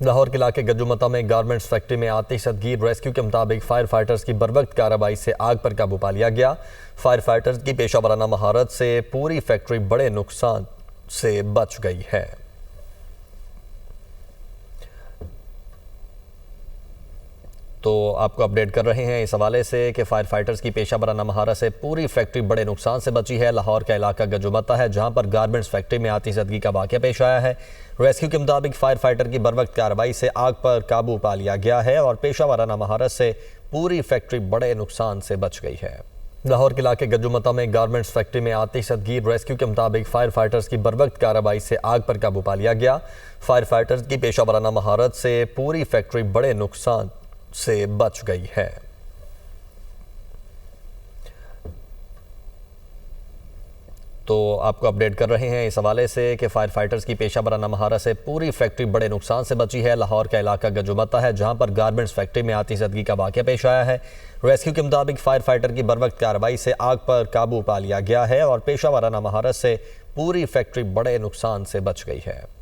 लाहौर के इलाके गज्जुमता में गारमेंट्स फैक्ट्री में आतिशदगी। रेस्क्यू के मुताबिक फायर फाइटर्स की बरवक्त कार्रवाई से आग पर काबू पा लिया गया। फायर फाइटर्स की पेशा वराना महारत से पूरी फैक्ट्री बड़े नुकसान से बच गई है। तो आपको अपडेट कर रहे हैं इस हवाले से कि फायर फाइटर्स की पेशा वराना महारत से पूरी फैक्ट्री बड़े नुकसान से बची है। लाहौर का इलाका गज्जुमता है, जहां पर गारमेंट्स फैक्ट्री में आतिशदगी का वाक़या पेश आया है। रेस्क्यू के मुताबिक फायर फाइटर की बरवक्त कार्रवाई से आग पर काबू पा लिया गया है और पेशा वराना महारत से पूरी फैक्ट्री बड़े नुकसान से बच गई है। लाहौर के इलाके गज्जुमता में गारमेंट्स फैक्ट्री में आतिशदगी। रेस्क्यू के मुताबिक फायर फाइटर्स की बरवक्त कार्रवाई से आग पर काबू पा लिया गया। फायर फाइटर्स की पेशा वराना महारत से पूरी फैक्ट्री बड़े नुकसान से बच गई है। तो आपको अपडेट कर रहे हैं इस हवाले से कि फायर फाइटर्स की पेशा वराना महारत से पूरी फैक्ट्री बड़े नुकसान से बची है। लाहौर का इलाका गज्जुमता है, जहां पर गारमेंट्स फैक्ट्री में आतिशदगी का वाक़या पेश आया है। रेस्क्यू के मुताबिक फायर फाइटर की बरवक्त कार्रवाई से आग पर काबू पा लिया गया है और पेशा वराना महारत से पूरी फैक्ट्री बड़े नुकसान से बच गई है।